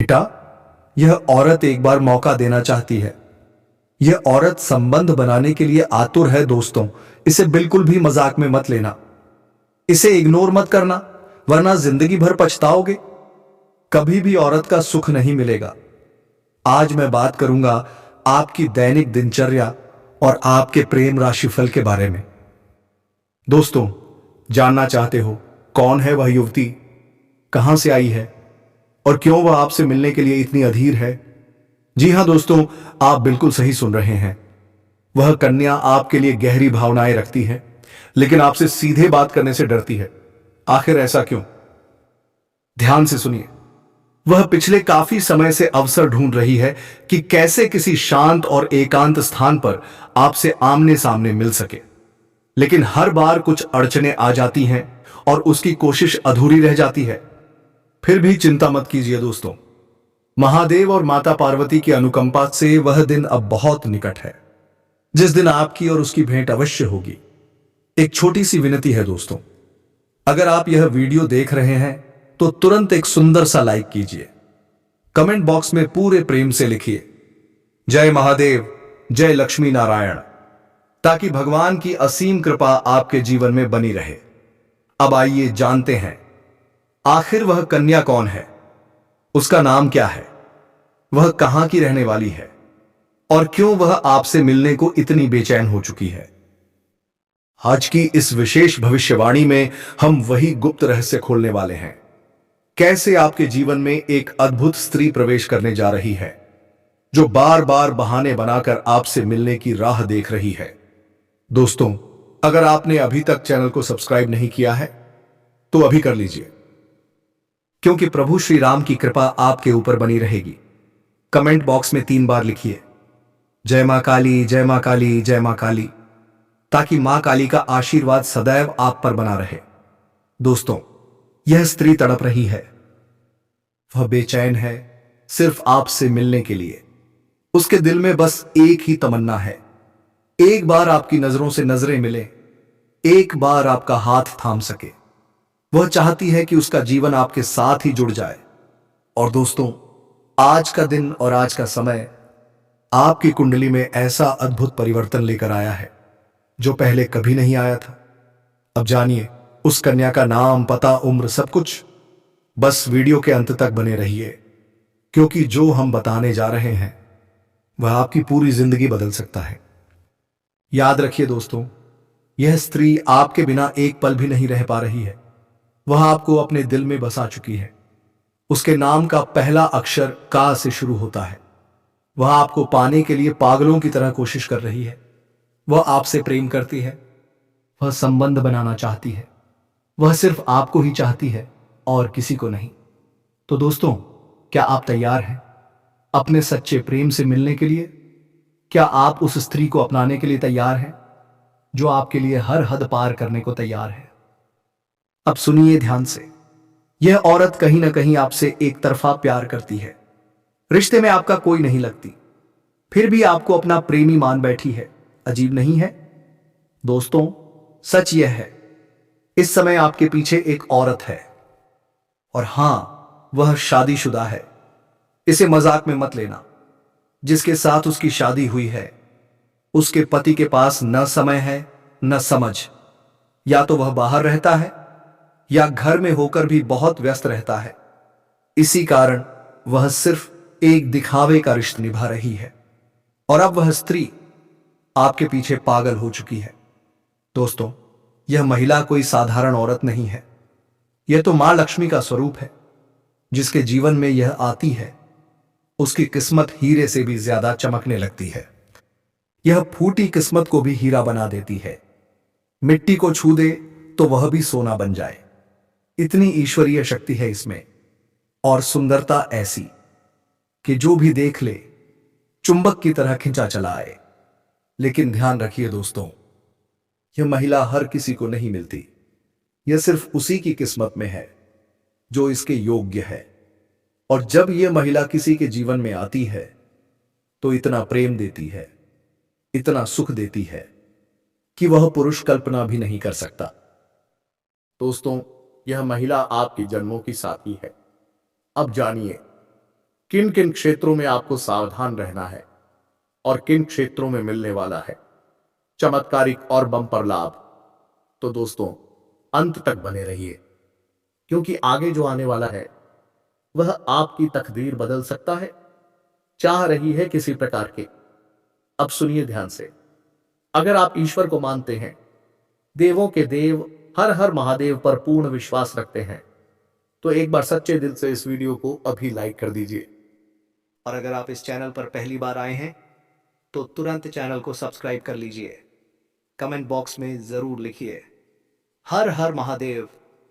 बेटा, यह औरत एक बार मौका देना चाहती है। यह औरत संबंध बनाने के लिए आतुर है दोस्तों। इसे बिल्कुल भी मजाक में मत लेना। इसे इग्नोर मत करना, वरना जिंदगी भर पछताओगे। कभी भी औरत का सुख नहीं मिलेगा। आज मैं बात करूंगा आपकी दैनिक दिनचर्या और आपके प्रेम राशिफल के बारे में। दोस्तों, जानना चाहते हो कौन है वह युवती, कहां से आई है और क्यों वह आपसे मिलने के लिए इतनी अधीर है? जी हां दोस्तों, आप बिल्कुल सही सुन रहे हैं। वह कन्या आपके लिए गहरी भावनाएं रखती है, लेकिन आपसे सीधे बात करने से डरती है। आखिर ऐसा क्यों? ध्यान से सुनिए। वह पिछले काफी समय से अवसर ढूंढ रही है कि कैसे किसी शांत और एकांत स्थान पर आपसे आमने सामने मिल सके, लेकिन हर बार कुछ अड़चनें आ जाती हैं और उसकी कोशिश अधूरी रह जाती है। फिर भी चिंता मत कीजिए दोस्तों। महादेव और माता पार्वती की अनुकंपा से वह दिन अब बहुत निकट है, जिस दिन आपकी और उसकी भेंट अवश्य होगी। एक छोटी सी विनती है दोस्तों, अगर आप यह वीडियो देख रहे हैं तो तुरंत एक सुंदर सा लाइक कीजिए। कमेंट बॉक्स में पूरे प्रेम से लिखिए जय महादेव, जय लक्ष्मी नारायण, ताकि भगवान की असीम कृपा आपके जीवन में बनी रहे। अब आइए जानते हैं, आखिर वह कन्या कौन है, उसका नाम क्या है, वह कहां की रहने वाली है और क्यों वह आपसे मिलने को इतनी बेचैन हो चुकी है। आज की इस विशेष भविष्यवाणी में हम वही गुप्त रहस्य खोलने वाले हैं। कैसे आपके जीवन में एक अद्भुत स्त्री प्रवेश करने जा रही है, जो बार बार बहाने बनाकर आपसे मिलने की राह देख रही है। दोस्तों, अगर आपने अभी तक चैनल को सब्सक्राइब नहीं किया है तो अभी कर लीजिए, क्योंकि प्रभु श्री राम की कृपा आपके ऊपर बनी रहेगी। कमेंट बॉक्स में 3 बार लिखिए जय मां काली, जय मां काली, जय मां काली, ताकि मां काली का आशीर्वाद सदैव आप पर बना रहे। दोस्तों, यह स्त्री तड़प रही है। वह बेचैन है सिर्फ आपसे मिलने के लिए। उसके दिल में बस एक ही तमन्ना है, एक बार आपकी नजरों से नजरें मिले, एक बार आपका हाथ थाम सके। वह चाहती है कि उसका जीवन आपके साथ ही जुड़ जाए। और दोस्तों, आज का दिन और आज का समय आपकी कुंडली में ऐसा अद्भुत परिवर्तन लेकर आया है जो पहले कभी नहीं आया था। अब जानिए उस कन्या का नाम, पता, उम्र, सब कुछ। बस वीडियो के अंत तक बने रहिए, क्योंकि जो हम बताने जा रहे हैं वह आपकी पूरी जिंदगी बदल सकता है। याद रखिए दोस्तों, यह स्त्री आपके बिना एक पल भी नहीं रह पा रही है। वह आपको अपने दिल में बसा चुकी है। उसके नाम का पहला अक्षर का से शुरू होता है। वह आपको पाने के लिए पागलों की तरह कोशिश कर रही है। वह आपसे प्रेम करती है, वह संबंध बनाना चाहती है, वह सिर्फ आपको ही चाहती है और किसी को नहीं। तो दोस्तों, क्या आप तैयार हैं अपने सच्चे प्रेम से मिलने के लिए? क्या आप उस स्त्री को अपनाने के लिए तैयार हैं जो आपके लिए हर हद पार करने को तैयार है? अब सुनिए ध्यान से। यह औरत कहीं ना कहीं आपसे एक तरफा प्यार करती है। रिश्ते में आपका कोई नहीं लगती, फिर भी आपको अपना प्रेमी मान बैठी है। अजीब नहीं है? दोस्तों, सच यह है, इस समय आपके पीछे एक औरत है, और हां, वह शादीशुदा है। इसे मजाक में मत लेना। जिसके साथ उसकी शादी हुई है, उसके पति के पास न समय है न समझ। या तो वह बाहर रहता है या घर में होकर भी बहुत व्यस्त रहता है। इसी कारण वह सिर्फ एक दिखावे का रिश्ता निभा रही है, और अब वह स्त्री आपके पीछे पागल हो चुकी है। दोस्तों, यह महिला कोई साधारण औरत नहीं है। यह तो मां लक्ष्मी का स्वरूप है। जिसके जीवन में यह आती है, उसकी किस्मत हीरे से भी ज्यादा चमकने लगती है। यह फूटी किस्मत को भी हीरा बना देती है। मिट्टी को छू दे तो वह भी सोना बन जाए। इतनी ईश्वरीय शक्ति है इसमें, और सुंदरता ऐसी कि जो भी देख ले चुंबक की तरह खिंचा चला आए। लेकिन ध्यान रखिए दोस्तों, यह महिला हर किसी को नहीं मिलती। यह सिर्फ उसी की किस्मत में है जो इसके योग्य है। और जब यह महिला किसी के जीवन में आती है तो इतना प्रेम देती है, इतना सुख देती है कि वह पुरुष कल्पना भी नहीं कर सकता। दोस्तों, यह महिला आपके जन्मों की साथी है। अब जानिए किन किन क्षेत्रों में आपको सावधान रहना है और किन क्षेत्रों में मिलने वाला है चमत्कारिक और बम्पर लाभ। तो दोस्तों, अंत तक बने रहिए, क्योंकि आगे जो आने वाला है वह आपकी तकदीर बदल सकता है। चाह रही है किसी प्रकार की। अब सुनिए ध्यान से। अगर आप ईश्वर को मानते हैं, देवों के देव हर हर महादेव पर पूर्ण विश्वास रखते हैं, तो एक बार सच्चे दिल से इस वीडियो को अभी लाइक कर दीजिए। और अगर आप इस चैनल पर पहली बार आए हैं तो तुरंत चैनल को सब्सक्राइब कर लीजिए। कमेंट बॉक्स में जरूर लिखिए हर हर महादेव,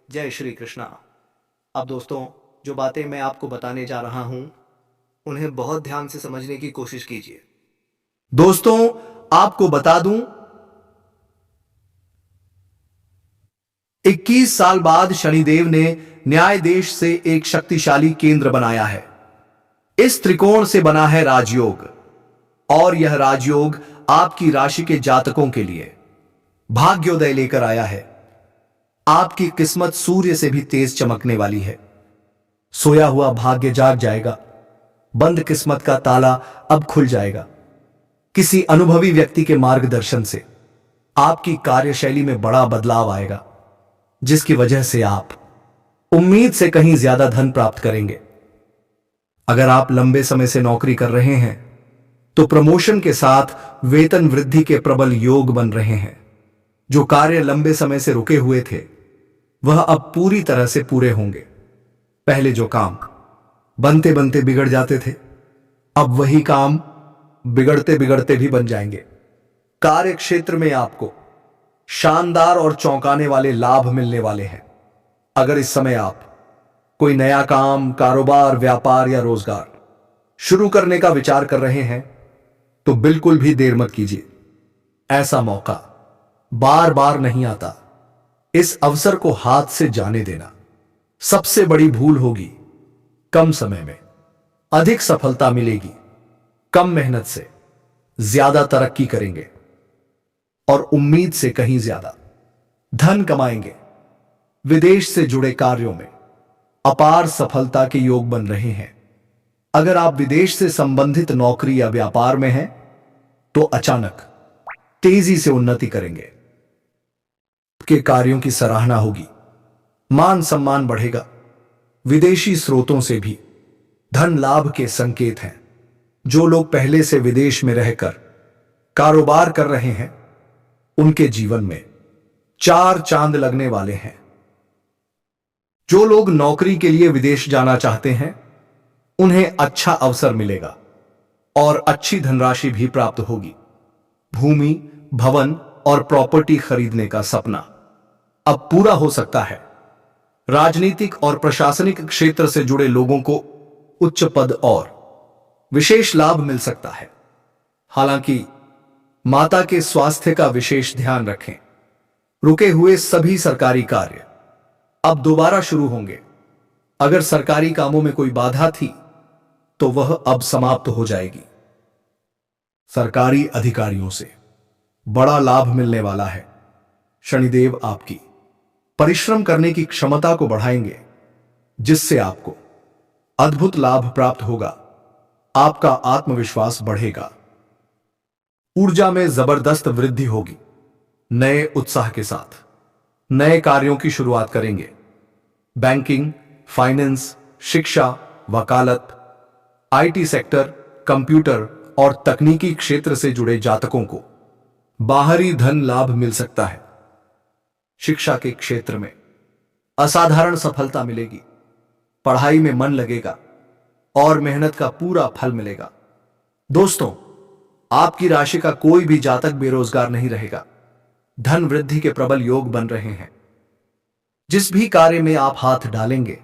जय श्री कृष्णा। अब दोस्तों, जो बातें मैं आपको बताने जा रहा हूं उन्हें बहुत ध्यान से समझने की कोशिश कीजिए। दोस्तों, आपको बता दूं, 21 साल बाद शनिदेव ने न्याय देश से एक शक्तिशाली केंद्र बनाया है। इस त्रिकोण से बना है राजयोग, और यह राजयोग आपकी राशि के जातकों के लिए भाग्योदय लेकर आया है। आपकी किस्मत सूर्य से भी तेज चमकने वाली है। सोया हुआ भाग्य जाग जाएगा। बंद किस्मत का ताला अब खुल जाएगा। किसी अनुभवी व्यक्ति के मार्गदर्शन से आपकी कार्यशैली में बड़ा बदलाव आएगा, जिसकी वजह से आप उम्मीद से कहीं ज्यादा धन प्राप्त करेंगे। अगर आप लंबे समय से नौकरी कर रहे हैं तो प्रमोशन के साथ वेतन वृद्धि के प्रबल योग बन रहे हैं। जो कार्य लंबे समय से रुके हुए थे वह अब पूरी तरह से पूरे होंगे। पहले जो काम बनते बनते बिगड़ जाते थे, अब वही काम बिगड़ते बिगड़ते भी बन जाएंगे। कार्य क्षेत्र में आपको शानदार और चौंकाने वाले लाभ मिलने वाले हैं। अगर इस समय आप कोई नया काम, कारोबार, व्यापार या रोजगार शुरू करने का विचार कर रहे हैं तो बिल्कुल भी देर मत कीजिए। ऐसा मौका बार बार नहीं आता। इस अवसर को हाथ से जाने देना सबसे बड़ी भूल होगी। कम समय में अधिक सफलता मिलेगी। कम मेहनत से ज्यादा तरक्की करेंगे और उम्मीद से कहीं ज्यादा धन कमाएंगे। विदेश से जुड़े कार्यों में अपार सफलता के योग बन रहे हैं। अगर आप विदेश से संबंधित नौकरी या व्यापार में हैं तो अचानक तेजी से उन्नति करेंगे। के कार्यों की सराहना होगी। मान सम्मान बढ़ेगा। विदेशी स्रोतों से भी धन लाभ के संकेत हैं। जो लोग पहले से विदेश में रहकर कारोबार कर रहे हैं उनके जीवन में 4 चांद लगने वाले हैं। जो लोग नौकरी के लिए विदेश जाना चाहते हैं उन्हें अच्छा अवसर मिलेगा और अच्छी धनराशि भी प्राप्त होगी। भूमि, भवन और प्रॉपर्टी खरीदने का सपना अब पूरा हो सकता है। राजनीतिक और प्रशासनिक क्षेत्र से जुड़े लोगों को उच्च पद और विशेष लाभ मिल सकता है। हालांकि माता के स्वास्थ्य का विशेष ध्यान रखें। रुके हुए सभी सरकारी कार्य अब दोबारा शुरू होंगे। अगर सरकारी कामों में कोई बाधा थी तो वह अब समाप्त हो जाएगी। सरकारी अधिकारियों से बड़ा लाभ मिलने वाला है। शनिदेव आपकी परिश्रम करने की क्षमता को बढ़ाएंगे, जिससे आपको अद्भुत लाभ प्राप्त होगा। आपका आत्मविश्वास बढ़ेगा। ऊर्जा में जबरदस्त वृद्धि होगी। नए उत्साह के साथ नए कार्यों की शुरुआत करेंगे। बैंकिंग, फाइनेंस, शिक्षा, वकालत, आईटी सेक्टर, कंप्यूटर और तकनीकी क्षेत्र से जुड़े जातकों को बाहरी धन लाभ मिल सकता है। शिक्षा के क्षेत्र में असाधारण सफलता मिलेगी। पढ़ाई में मन लगेगा और मेहनत का पूरा फल मिलेगा। दोस्तों, आपकी राशि का कोई भी जातक बेरोजगार नहीं रहेगा। धन वृद्धि के प्रबल योग बन रहे हैं। जिस भी कार्य में आप हाथ डालेंगे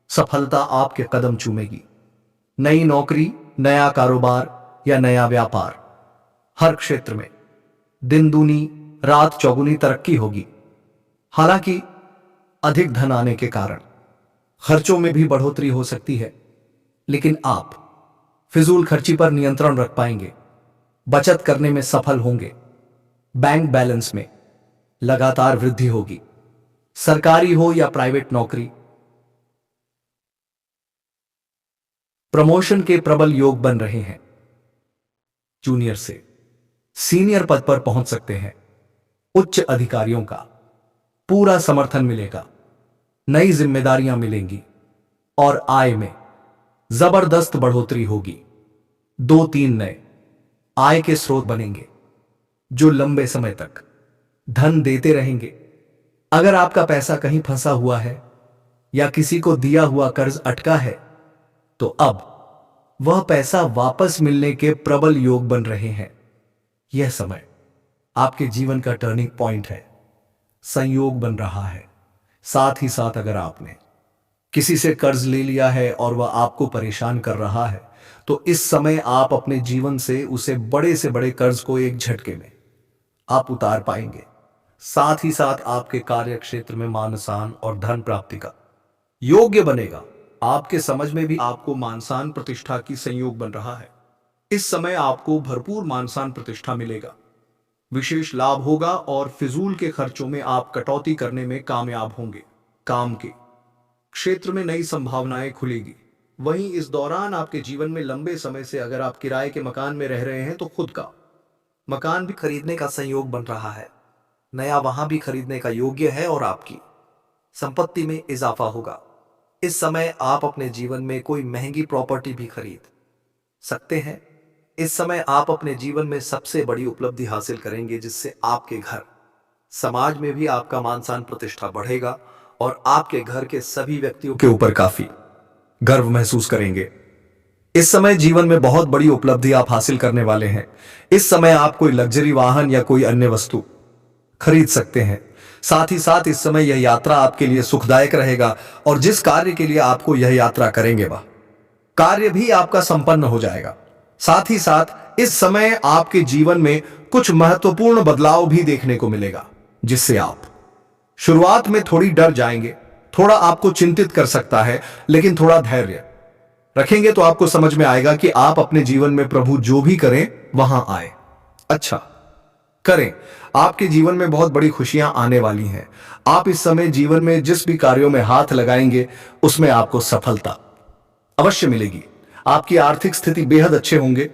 सफलता आपके कदम चूमेगी। नई नौकरी, नया कारोबार या नया व्यापार, हर क्षेत्र में दिन दूनी रात चौगुनी तरक्की होगी। हालांकि अधिक धन आने के कारण खर्चों में भी बढ़ोतरी हो सकती है, लेकिन आप फिजूल खर्ची पर नियंत्रण रख पाएंगे। बचत करने में सफल होंगे। बैंक बैलेंस में लगातार वृद्धि होगी। सरकारी हो या प्राइवेट नौकरी, प्रमोशन के प्रबल योग बन रहे हैं। जूनियर से सीनियर पद पर पहुंच सकते हैं। उच्च अधिकारियों का पूरा समर्थन मिलेगा। नई जिम्मेदारियां मिलेंगी और आय में जबरदस्त बढ़ोतरी होगी। 2-3 नए आय के स्रोत बनेंगे जो लंबे समय तक धन देते रहेंगे। अगर आपका पैसा कहीं फंसा हुआ है या किसी को दिया हुआ कर्ज अटका है तो अब वह पैसा वापस मिलने के प्रबल योग बन रहे हैं। यह समय आपके जीवन का टर्निंग पॉइंट है। संयोग बन रहा है। साथ ही साथ अगर आपने किसी से कर्ज ले लिया है और वह आपको परेशान कर रहा है तो इस समय आप अपने जीवन से उसे बड़े से बड़े कर्ज को एक झटके में आप उतार पाएंगे। साथ ही साथ आपके कार्य क्षेत्र में मान सम्मान और धन प्राप्ति का योग्य बनेगा। आपके समझ में भी आपको मान सम्मान प्रतिष्ठा की संयोग बन रहा है। इस समय आपको भरपूर मान सम्मान प्रतिष्ठा मिलेगा। विशेष लाभ होगा और फिजूल के खर्चों में आप कटौती करने में कामयाब होंगे। काम के क्षेत्र में नई संभावनाएं खुलेगी। वहीं इस दौरान आपके जीवन में लंबे समय से अगर आप किराए के मकान में रह रहे हैं तो खुद का मकान भी खरीदने का संयोग बन रहा है। नया वहां भी खरीदने का योग्य है और आपकी संपत्ति में इजाफा होगा। इस समय आप अपने जीवन में कोई महंगी प्रॉपर्टी भी खरीद सकते हैं। इस समय आप अपने जीवन में सबसे बड़ी उपलब्धि हासिल करेंगे जिससे आपके घर समाज में भी आपका मान सम्मान प्रतिष्ठा बढ़ेगा और आपके घर के सभी व्यक्तियों के ऊपर काफी गर्व महसूस करेंगे। इस समय जीवन में बहुत बड़ी उपलब्धि आप हासिल करने वाले हैं। इस समय आप कोई लग्जरी वाहन या कोई अन्य वस्तु खरीद सकते हैं। साथ ही साथ इस समय यह यात्रा आपके लिए सुखदायक रहेगा और जिस कार्य के लिए आपको यह यात्रा करेंगे वह कार्य भी आपका संपन्न हो जाएगा। साथ ही साथ इस समय आपके जीवन में कुछ महत्वपूर्ण बदलाव भी देखने को मिलेगा जिससे आप शुरुआत में थोड़ी डर जाएंगे। थोड़ा आपको चिंतित कर सकता है, लेकिन थोड़ा धैर्य रखेंगे तो आपको समझ में आएगा कि आप अपने जीवन में प्रभु जो भी करें वहां आए अच्छा करें। आपके जीवन में बहुत बड़ी खुशियां आने वाली हैं। आप इस समय जीवन में जिस भी कार्यों में हाथ लगाएंगे उसमें आपको सफलता अवश्य मिलेगी। आपकी आर्थिक स्थिति बेहद अच्छे होंगे।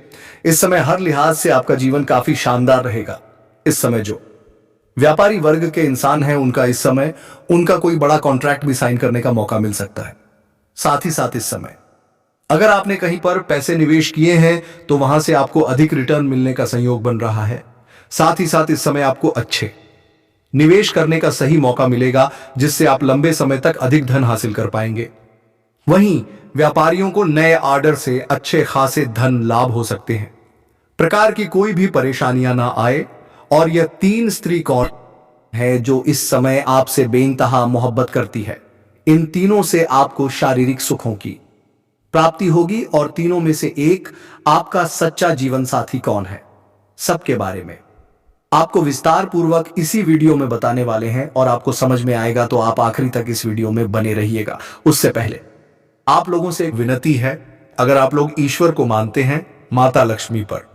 इस समय हर लिहाज से आपका जीवन काफी शानदार रहेगा। इस समय जो व्यापारी वर्ग के इंसान हैं उनका इस समय उनका कोई बड़ा कॉन्ट्रैक्ट भी साइन करने का मौका मिल सकता है। साथ ही साथ इस समय अगर आपने कहीं पर पैसे निवेश किए हैं तो वहां से आपको अधिक रिटर्न मिलने का संयोग बन रहा है। साथ ही साथ इस समय आपको अच्छे निवेश करने का सही मौका मिलेगा जिससे आप लंबे समय तक अधिक धन हासिल कर पाएंगे। वहीं व्यापारियों को नए ऑर्डर से अच्छे खासे धन लाभ हो सकते हैं। प्रकार की कोई भी परेशानियां ना आए। और यह 3 स्त्री कौन है जो इस समय आपसे बेइंतहा मोहब्बत करती है। इन तीनों से आपको शारीरिक सुखों की प्राप्ति होगी और तीनों में से एक आपका सच्चा जीवन साथी कौन है सबके बारे में आपको विस्तार पूर्वक इसी वीडियो में बताने वाले हैं और आपको समझ में आएगा तो आप आखिरी तक इस वीडियो में बने रहिएगा। उससे पहले आप लोगों से एक विनती है, अगर आप लोग ईश्वर को मानते हैं, माता लक्ष्मी पर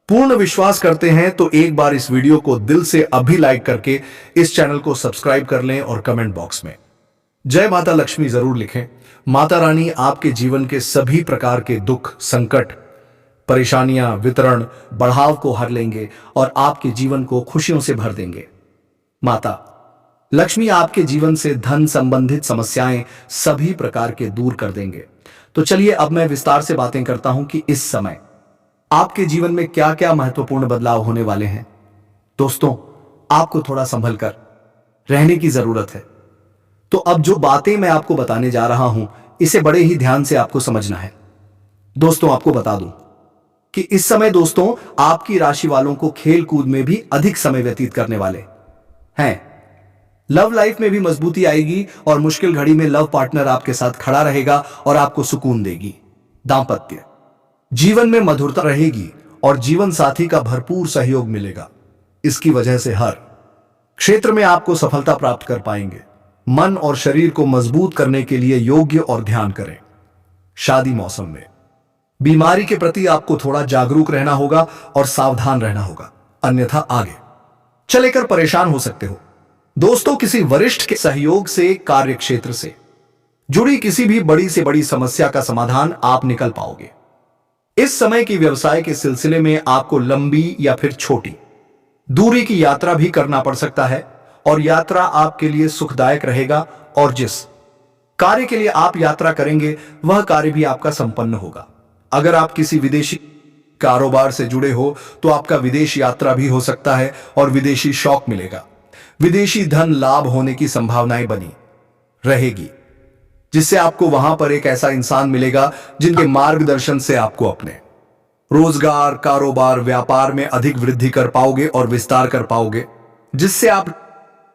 पूर्ण विश्वास करते हैं तो एक बार इस वीडियो को दिल से अभी लाइक करके इस चैनल को सब्सक्राइब कर लें और कमेंट बॉक्स में जय माता लक्ष्मी जरूर लिखें। माता रानी आपके जीवन के सभी प्रकार के दुख, संकट, परेशानियां, वितरण, बढ़ाव को हर लेंगे और आपके जीवन को खुशियों से भर देंगे। माता लक्ष्मी आपके जीवन से धन संबंधित समस्याएं सभी प्रकार के दूर कर देंगे। तो चलिए अब मैं विस्तार से बातें करता हूं कि इस समय आपके जीवन में क्या क्या महत्वपूर्ण बदलाव होने वाले हैं। दोस्तों, आपको थोड़ा संभल कर रहने की जरूरत है। तो अब जो बातें मैं आपको बताने जा रहा हूं इसे बड़े ही ध्यान से आपको समझना है। दोस्तों, आपको बता दूं कि इस समय दोस्तों आपकी राशि वालों को खेल कूद में भी अधिक समय व्यतीत करने वाले हैं। लव लाइफ में भी मजबूती आएगी और मुश्किल घड़ी में लव पार्टनर आपके साथ खड़ा रहेगा और आपको सुकून देगी। दांपत्य जीवन में मधुरता रहेगी और जीवन साथी का भरपूर सहयोग मिलेगा। इसकी वजह से हर क्षेत्र में आपको सफलता प्राप्त कर पाएंगे। मन और शरीर को मजबूत करने के लिए योग्य और ध्यान करें। शादी मौसम में बीमारी के प्रति आपको थोड़ा जागरूक रहना होगा और सावधान रहना होगा, अन्यथा आगे चलेकर परेशान हो सकते हो। दोस्तों, किसी वरिष्ठ के सहयोग से कार्य क्षेत्र से जुड़ी किसी भी बड़ी से बड़ी समस्या का समाधान आप निकल पाओगे। इस समय की व्यवसाय के सिलसिले में आपको लंबी या फिर छोटी दूरी की यात्रा भी करना पड़ सकता है और यात्रा आपके लिए सुखदायक रहेगा और जिस कार्य के लिए आप यात्रा करेंगे वह कार्य भी आपका संपन्न होगा। अगर आप किसी विदेशी कारोबार से जुड़े हो तो आपका विदेश यात्रा भी हो सकता है और विदेशी शौक मिलेगा। विदेशी धन लाभ होने की संभावनाएं बनी रहेगी, जिससे आपको वहां पर एक ऐसा इंसान मिलेगा जिनके मार्गदर्शन से आपको अपने रोजगार, कारोबार, व्यापार में अधिक वृद्धि कर पाओगे और विस्तार कर पाओगे, जिससे आप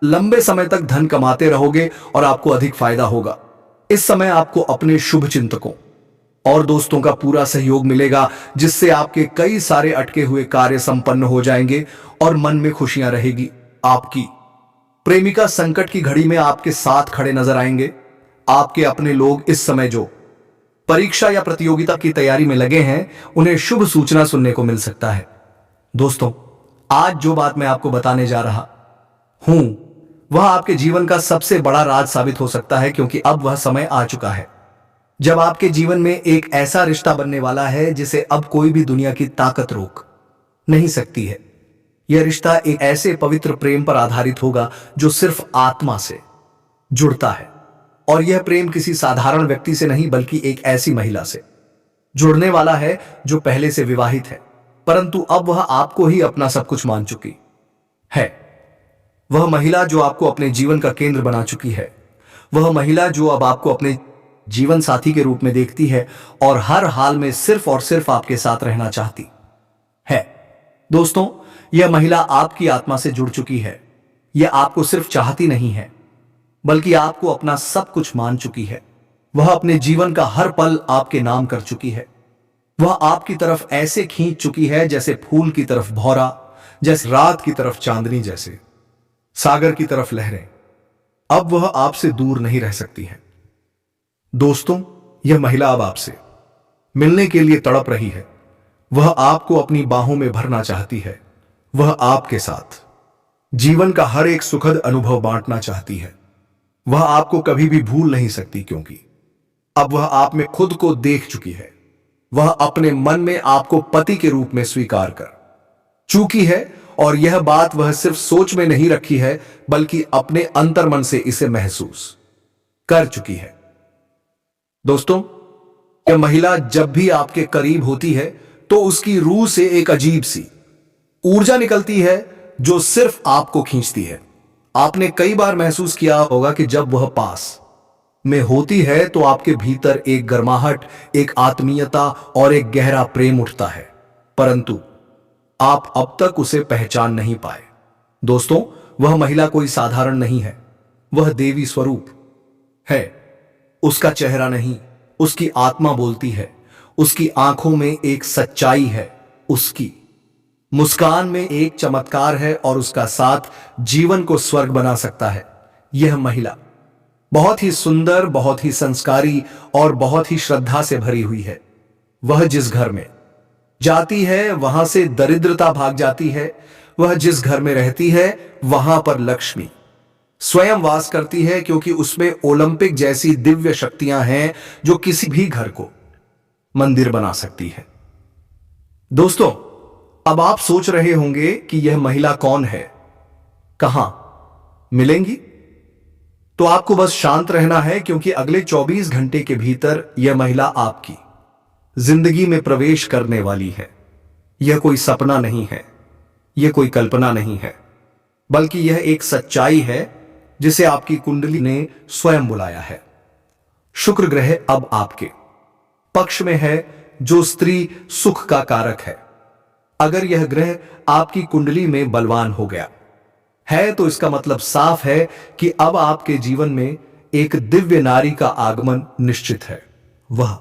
लंबे समय तक धन कमाते रहोगे और आपको अधिक फायदा होगा। इस समय आपको अपने शुभ चिंतकों और दोस्तों का पूरा सहयोग मिलेगा, जिससे आपके कई सारे अटके हुए कार्य संपन्न हो जाएंगे और मन में खुशियां रहेगी। आपकी प्रेमिका संकट की घड़ी में आपके साथ खड़े नजर आएंगे। आपके अपने लोग इस समय जो परीक्षा या प्रतियोगिता की तैयारी में लगे हैं, उन्हें शुभ सूचना सुनने को मिल सकता है। दोस्तों, आज जो बात मैं आपको बताने जा रहा हूं वह आपके जीवन का सबसे बड़ा राज साबित हो सकता है, क्योंकि अब वह समय आ चुका है जब आपके जीवन में एक ऐसा रिश्ता बनने वाला है जिसे अब कोई भी दुनिया की ताकत रोक नहीं सकती है। यह रिश्ता एक ऐसे पवित्र प्रेम पर आधारित होगा जो सिर्फ आत्मा से जुड़ता है, और यह प्रेम किसी साधारण व्यक्ति से नहीं बल्कि एक ऐसी महिला से जुड़ने वाला है जो पहले से विवाहित है, परंतु अब वह आपको ही अपना सब कुछ मान चुकी है। वह महिला जो आपको अपने जीवन का केंद्र बना चुकी है, वह महिला जो अब आपको अपने जीवन साथी के रूप में देखती है और हर हाल में सिर्फ और सिर्फ आपके साथ रहना चाहती है। दोस्तों, यह महिला आपकी आत्मा से जुड़ चुकी है। यह आपको सिर्फ चाहती नहीं है बल्कि आपको अपना सब कुछ मान चुकी है। वह अपने जीवन का हर पल आपके नाम कर चुकी है। वह आपकी तरफ ऐसे खींच चुकी है जैसे फूल की तरफ भौरा, जैसे रात की तरफ चांदनी, जैसे सागर की तरफ लहरें। अब वह आपसे दूर नहीं रह सकती है। दोस्तों, यह महिला अब आपसे मिलने के लिए तड़प रही है। वह आपको अपनी बाहों में भरना चाहती है। वह आपके साथ जीवन का हर एक सुखद अनुभव बांटना चाहती है। वह आपको कभी भी भूल नहीं सकती, क्योंकि अब वह आप में खुद को देख चुकी है। वह अपने मन में आपको पति के रूप में स्वीकार कर चुकी है, और यह बात वह सिर्फ सोच में नहीं रखी है बल्कि अपने अंतर्मन से इसे महसूस कर चुकी है। दोस्तों, यह महिला जब भी आपके करीब होती है तो उसकी रूह से एक अजीब सी ऊर्जा निकलती है जो सिर्फ आपको खींचती है। आपने कई बार महसूस किया होगा कि जब वह पास में होती है तो आपके भीतर एक गर्माहट, एक आत्मीयता और एक गहरा प्रेम उठता है, परंतु आप अब तक उसे पहचान नहीं पाए। दोस्तों, वह महिला कोई साधारण नहीं है। वह देवी स्वरूप है। उसका चेहरा नहीं, उसकी आत्मा बोलती है। उसकी आंखों में एक सच्चाई है, उसकी मुस्कान में एक चमत्कार है, और उसका साथ जीवन को स्वर्ग बना सकता है। यह महिला बहुत ही सुंदर, बहुत ही संस्कारी और बहुत ही श्रद्धा से भरी हुई है। वह जिस घर में जाती है वहां से दरिद्रता भाग जाती है। वह जिस घर में रहती है वहां पर लक्ष्मी स्वयं वास करती है, क्योंकि उसमें ओलंपिक जैसी दिव्य शक्तियां हैं जो किसी भी घर को मंदिर बना सकती है। दोस्तों, अब आप सोच रहे होंगे कि यह महिला कौन है, कहां मिलेंगी? तो आपको बस शांत रहना है, क्योंकि अगले 24 घंटे के भीतर यह महिला आपकी जिंदगी में प्रवेश करने वाली है। यह कोई सपना नहीं है, यह कोई कल्पना नहीं है, बल्कि यह एक सच्चाई है जिसे आपकी कुंडली ने स्वयं बुलाया है। शुक्र ग्रह अब आपके पक्ष में है, जो स्त्री सुख का कारक है। अगर यह ग्रह आपकी कुंडली में बलवान हो गया है तो इसका मतलब साफ है कि अब आपके जीवन में एक दिव्य नारी का आगमन निश्चित है। वह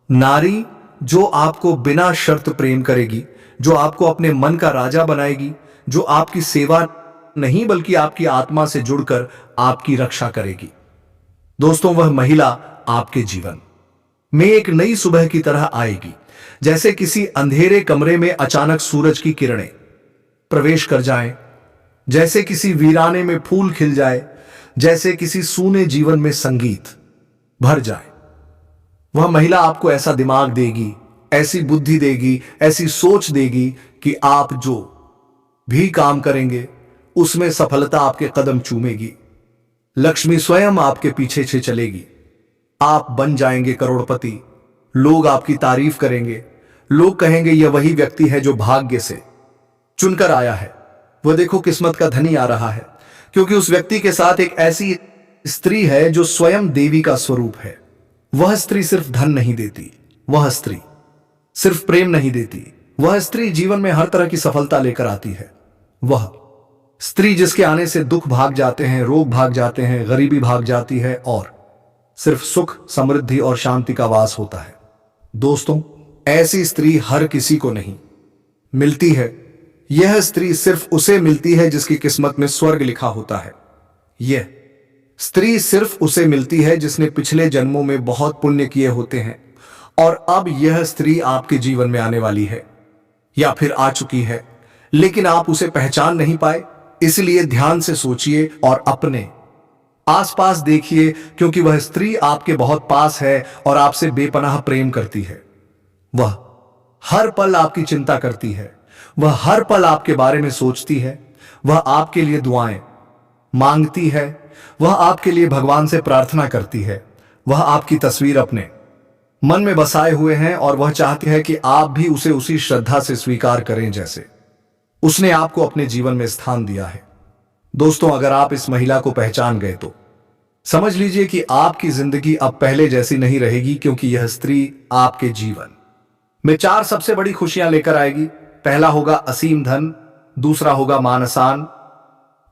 नारी जो आपको बिना शर्त प्रेम करेगी, जो आपको अपने मन का राजा बनाएगी, जो आपकी सेवा नहीं बल्कि आपकी आत्मा से जुड़कर आपकी रक्षा करेगी। दोस्तों, वह महिला आपके जीवन में एक नई सुबह की तरह आएगी, जैसे किसी अंधेरे कमरे में अचानक सूरज की किरणें प्रवेश कर जाएं, जैसे किसी वीराने में फूल खिल जाए, जैसे किसी सूने जीवन में संगीत भर जाए। वह महिला आपको ऐसा दिमाग देगी, ऐसी बुद्धि देगी, ऐसी सोच देगी कि आप जो भी काम करेंगे उसमें सफलता आपके कदम चूमेगी। लक्ष्मी स्वयं आपके पीछे से चलेगी। आप बन जाएंगे करोड़पति। लोग आपकी तारीफ करेंगे। लोग कहेंगे यह वही व्यक्ति है जो भाग्य से चुनकर आया है। वह देखो किस्मत का धनी आ रहा है, क्योंकि उस व्यक्ति के साथ एक ऐसी स्त्री है जो स्वयं देवी का स्वरूप है। वह स्त्री सिर्फ धन नहीं देती, वह स्त्री सिर्फ प्रेम नहीं देती, वह स्त्री जीवन में हर तरह की सफलता लेकर आती है। वह स्त्री जिसके आने से दुख भाग जाते हैं, रोग भाग जाते हैं, गरीबी भाग जाती है और सिर्फ सुख, समृद्धि और शांति का वास होता है। दोस्तों, ऐसी स्त्री हर किसी को नहीं मिलती है। यह स्त्री सिर्फ उसे मिलती है जिसकी किस्मत में स्वर्ग लिखा होता है। यह स्त्री सिर्फ उसे मिलती है जिसने पिछले जन्मों में बहुत पुण्य किए होते हैं और अब यह स्त्री आपके जीवन में आने वाली है या फिर आ चुकी है, लेकिन आप उसे पहचान नहीं पाए। इसलिए ध्यान से सोचिए और अपने आसपास देखिए, क्योंकि वह स्त्री आपके बहुत पास है और आपसे बेपनाह प्रेम करती है। वह हर पल आपकी चिंता करती है, वह हर पल आपके बारे में सोचती है, वह आपके लिए दुआएं मांगती है, वह आपके लिए भगवान से प्रार्थना करती है। वह आपकी तस्वीर अपने मन में बसाए हुए हैं और वह चाहती है कि आप भी उसे उसी श्रद्धा से स्वीकार करें जैसे उसने आपको अपने जीवन में स्थान दिया है। दोस्तों, अगर आप इस महिला को पहचान गए तो समझ लीजिए कि आपकी जिंदगी अब पहले जैसी नहीं रहेगी, क्योंकि यह स्त्री आपके जीवन में 4 सबसे बड़ी खुशियां लेकर आएगी। पहला होगा असीम धन, दूसरा होगा मान सम्मान,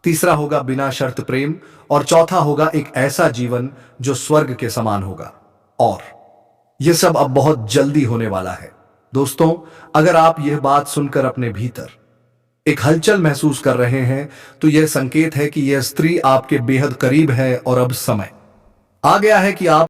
तीसरा होगा बिना शर्त प्रेम और चौथा होगा एक ऐसा जीवन जो स्वर्ग के समान होगा। और यह सब अब बहुत जल्दी होने वाला है। दोस्तों, अगर आप यह बात सुनकर अपने भीतर एक हलचल महसूस कर रहे हैं तो यह संकेत है कि यह स्त्री आपके बेहद करीब है और अब समय आ गया है कि आप